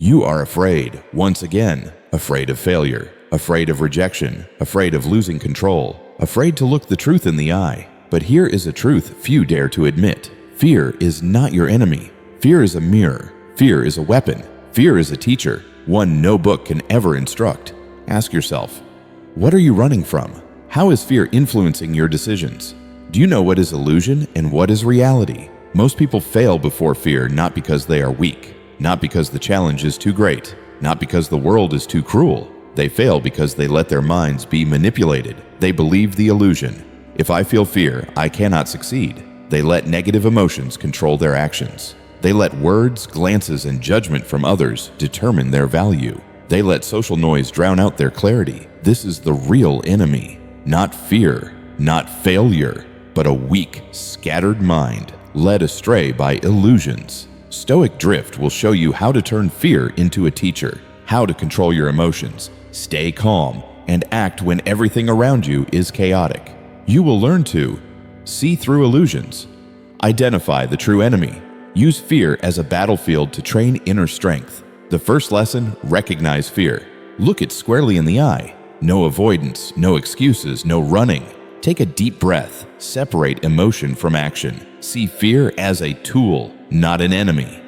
You are afraid, once again, afraid of failure, afraid of rejection, afraid of losing control, afraid to look the truth in the eye. But here is a truth few dare to admit. Fear is not your enemy. Fear is a mirror. Fear is a weapon. Fear is a teacher, one no book can ever instruct. Ask yourself, what are you running from? How is fear influencing your decisions? Do you know what is illusion and what is reality? Most people fail before fear not because they are weak, not because the challenge is too great, not because the world is too cruel. They fail because they let their minds be manipulated. They believe the illusion. If I feel fear, I cannot succeed. They let negative emotions control their actions. They let words, glances, and judgment from others determine their value. They let social noise drown out their clarity. This is the real enemy. Not fear, not failure, but a weak, scattered mind led astray by illusions. Stoic Drift will show you how to turn fear into a teacher, how to control your emotions, stay calm, and act when everything around you is chaotic. You will learn to see through illusions, identify the true enemy, use fear as a battlefield to train inner strength. The first lesson, recognize fear. Look it squarely in the eye. No avoidance, no excuses, no running. Take a deep breath, separate emotion from action. See fear as a tool, not an enemy.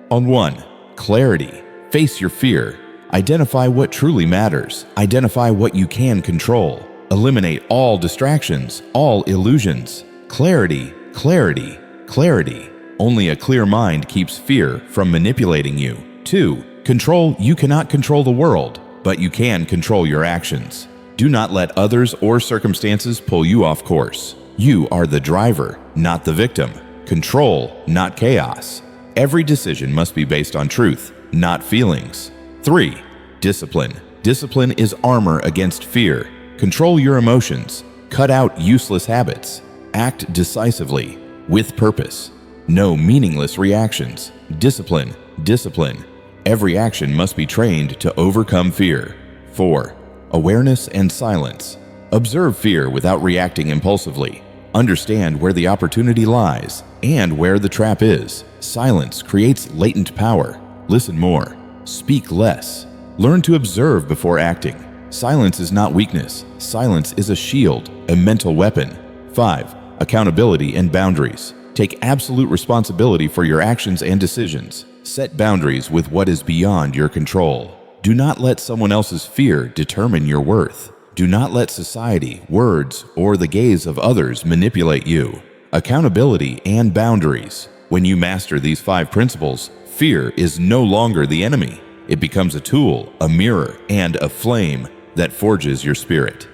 On 1, clarity. Face your fear. Identify what truly matters. Identify what you can control. Eliminate all distractions, all illusions. Clarity, clarity, clarity. Only a clear mind keeps fear from manipulating you. 2, control. You cannot control the world, but you can control your actions. Do not let others or circumstances pull you off course. You are the driver, not the victim. Control, not chaos. Every decision must be based on truth, not feelings. 3, discipline. Discipline is armor against fear. Control your emotions. Cut out useless habits. Act decisively, with purpose. No meaningless reactions. Discipline, discipline. Every action must be trained to overcome fear. 4, awareness and silence. Observe fear without reacting impulsively. Understand where the opportunity lies and where the trap is. Silence creates latent power. Listen more. Speak less. Learn to observe before acting. Silence is not weakness. Silence is a shield, a mental weapon. 5, accountability and boundaries. Take absolute responsibility for your actions and decisions. Set boundaries with what is beyond your control. Do not let someone else's fear determine your worth. Do not let society, words, or the gaze of others manipulate you. Accountability and boundaries. When you master these 5 principles, fear is no longer the enemy. It becomes a tool, a mirror, and a flame that forges your spirit.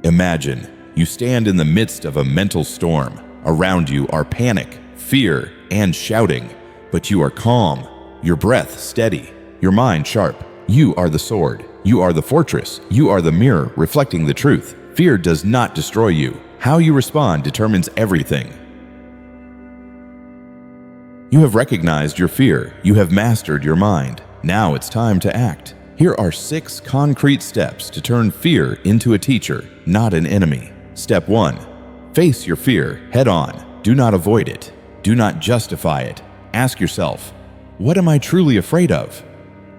Imagine you stand in the midst of a mental storm. Around you are panic, fear, and shouting, but you are calm, your breath steady, your mind sharp. You are the sword. You are the fortress. You are the mirror reflecting the truth. Fear does not destroy you. How you respond determines everything. You have recognized your fear. You have mastered your mind. Now it's time to act. Here are 6 concrete steps to turn fear into a teacher, not an enemy. Step 1. Face your fear head on. Do not avoid it. Do not justify it. Ask yourself, what am I truly afraid of?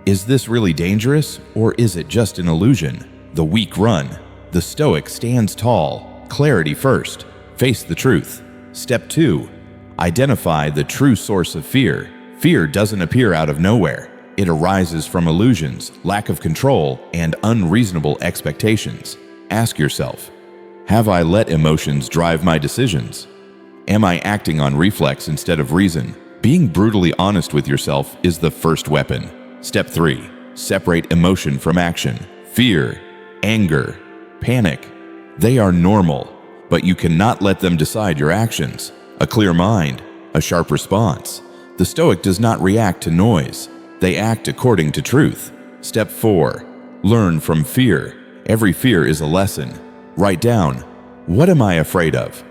Is this really dangerous, or is it just an illusion? The weak run. The Stoic stands tall. Clarity first. Face the truth. Step 2. Identify the true source of fear. Fear doesn't appear out of nowhere. It arises from illusions, lack of control, and unreasonable expectations. Ask yourself, have I let emotions drive my decisions? Am I acting on reflex instead of reason? Being brutally honest with yourself is the first weapon. Step 3. Separate emotion from action. Fear, anger, panic. They are normal, but you cannot let them decide your actions. A clear mind, a sharp response. The Stoic does not react to noise. They act according to truth. Step 4. Learn from fear. Every fear is a lesson. Write down, what am I afraid of?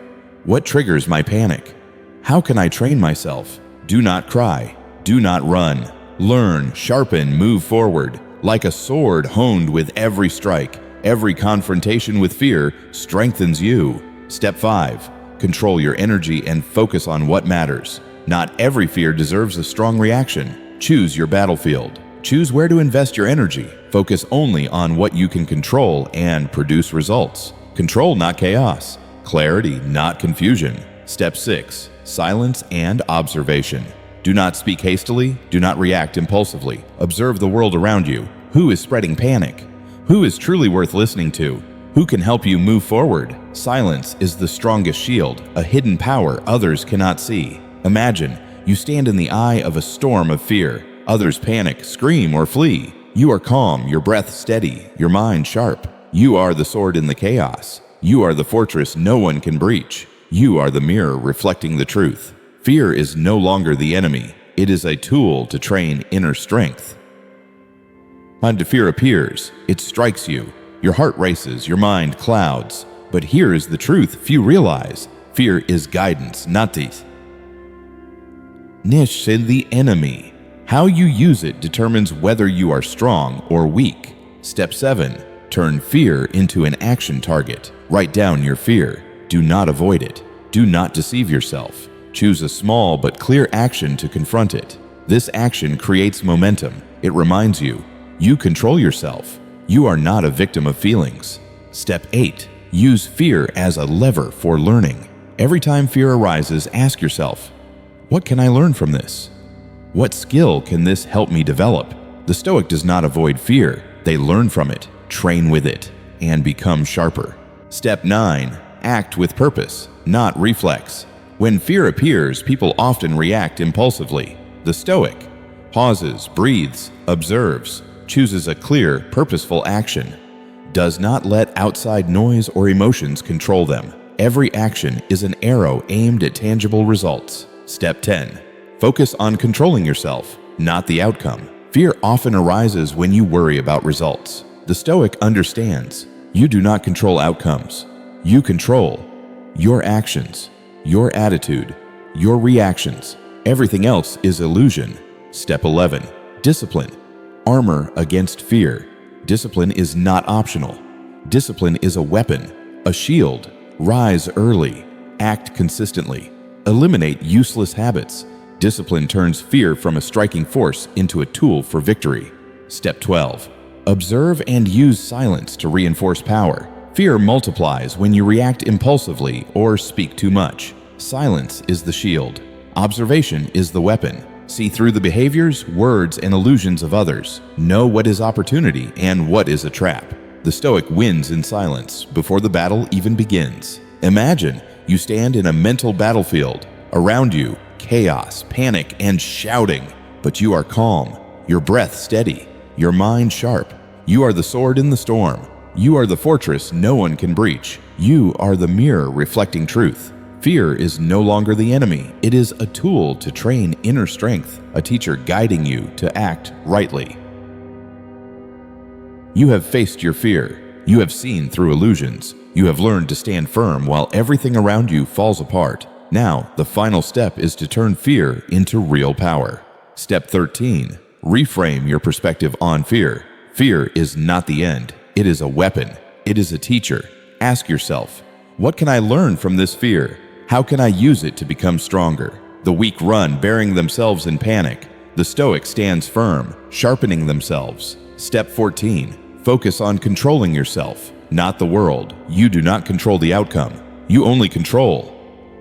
What triggers my panic? How can I train myself? Do not cry. Do not run. Learn, sharpen, move forward. Like a sword honed with every strike, every confrontation with fear strengthens you. Step 5. Control your energy and focus on what matters. Not every fear deserves a strong reaction. Choose your battlefield. Choose where to invest your energy. Focus only on what you can control and produce results. Control, not chaos. Clarity, not confusion. Step 6. Silence and observation. Do not speak hastily. Do not react impulsively. Observe the world around you. Who is spreading panic? Who is truly worth listening to? Who can help you move forward? Silence is the strongest shield, a hidden power others cannot see. Imagine you stand in the eye of a storm of fear. Others panic, scream, or flee. You are calm, your breath steady, your mind sharp. You are the sword in the chaos. You are the fortress no one can breach. You are the mirror reflecting the truth. Fear is no longer the enemy. It is a tool to train inner strength. When fear appears, it strikes you. Your heart races, your mind clouds. But here is the truth few realize. Fear is guidance, not teeth. Niche is the enemy. How you use it determines whether you are strong or weak. Step 7. Turn fear into an action target. Write down your fear. Do not avoid it. Do not deceive yourself. Choose a small but clear action to confront it. This action creates momentum. It reminds you, you control yourself. You are not a victim of feelings. Step 8. Use fear as a lever for learning. Every time fear arises, ask yourself, what can I learn from this? What skill can this help me develop? The Stoic does not avoid fear. They learn from it, train with it, and become sharper. Step 9. Act with purpose, not reflex. When fear appears, people often react impulsively. The Stoic pauses, breathes, observes, chooses a clear, purposeful action. Does not let outside noise or emotions control them. Every action is an arrow aimed at tangible results. Step 10. Focus on controlling yourself, not the outcome. Fear often arises when you worry about results. The Stoic understands you do not control outcomes. You control your actions, your attitude, your reactions. Everything else is illusion. Step 11. Discipline. Armor against fear. Discipline is not optional. Discipline is a weapon, a shield. Rise early. Act consistently. Eliminate useless habits. Discipline turns fear from a striking force into a tool for victory. Step 12. Observe and use silence to reinforce power. Fear multiplies when you react impulsively or speak too much. Silence is the shield. Observation is the weapon. See through the behaviors, words, and illusions of others. Know what is opportunity and what is a trap. The Stoic wins in silence before the battle even begins. Imagine you stand in a mental battlefield. Around you, chaos, panic, and shouting. But you are calm, your breath steady, your mind sharp. You are the sword in the storm. You are the fortress no one can breach. You are the mirror reflecting truth. Fear is no longer the enemy. It is a tool to train inner strength, a teacher guiding you to act rightly. You have faced your fear. You have seen through illusions. You have learned to stand firm while everything around you falls apart. Now, the final step is to turn fear into real power. Step 13. Reframe your perspective on fear. Fear is not the end. It is a weapon. It is a teacher. Ask yourself, what can I learn from this fear? How can I use it to become stronger? The weak run, burying themselves in panic. The Stoic stands firm, sharpening themselves. Step 14. Focus on controlling yourself, not the world. You do not control the outcome. You only control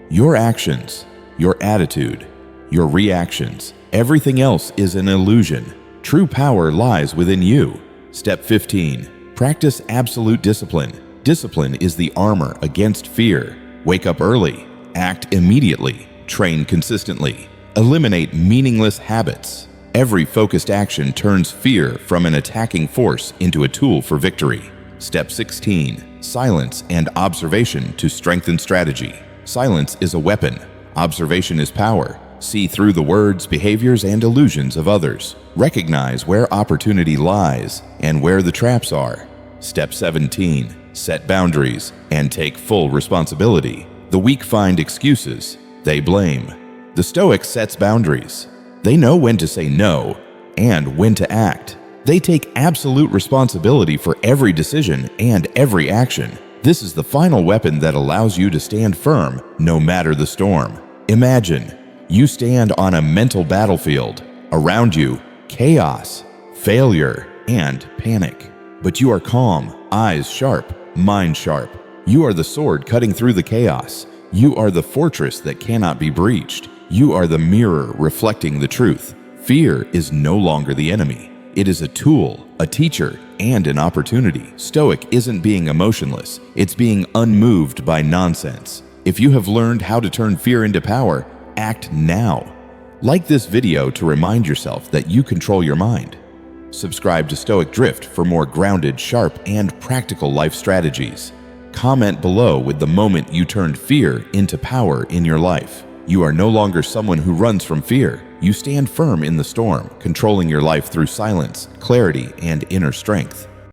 your actions, your attitude, your reactions. Everything else is an illusion. True power lies within you. Step 15. Practice absolute discipline. Discipline is the armor against fear. Wake up early. Act immediately. Train consistently. Eliminate meaningless habits. Every focused action turns fear from an attacking force into a tool for victory. Step 16. Silence and observation to strengthen strategy. Silence is a weapon. Observation is power. See through the words, behaviors, and illusions of others. Recognize where opportunity lies and where the traps are. Step 17. Set boundaries and take full responsibility. The weak find excuses. They blame. The Stoic sets boundaries. They know when to say no and when to act. They take absolute responsibility for every decision and every action. This is the final weapon that allows you to stand firm no matter the storm. Imagine you stand on a mental battlefield. Around you, chaos, failure, and panic. But you are calm, eyes sharp, mind sharp. You are the sword cutting through the chaos. You are the fortress that cannot be breached. You are the mirror reflecting the truth. Fear is no longer the enemy. It is a tool, a teacher, and an opportunity. Stoic isn't being emotionless. It's being unmoved by nonsense. If you have learned how to turn fear into power, act now. Like this video to remind yourself that you control your mind. Subscribe to Stoic Drift for more grounded, sharp, and practical life strategies. Comment below with the moment you turned fear into power in your life. You are no longer someone who runs from fear. You stand firm in the storm, controlling your life through silence, clarity, and inner strength.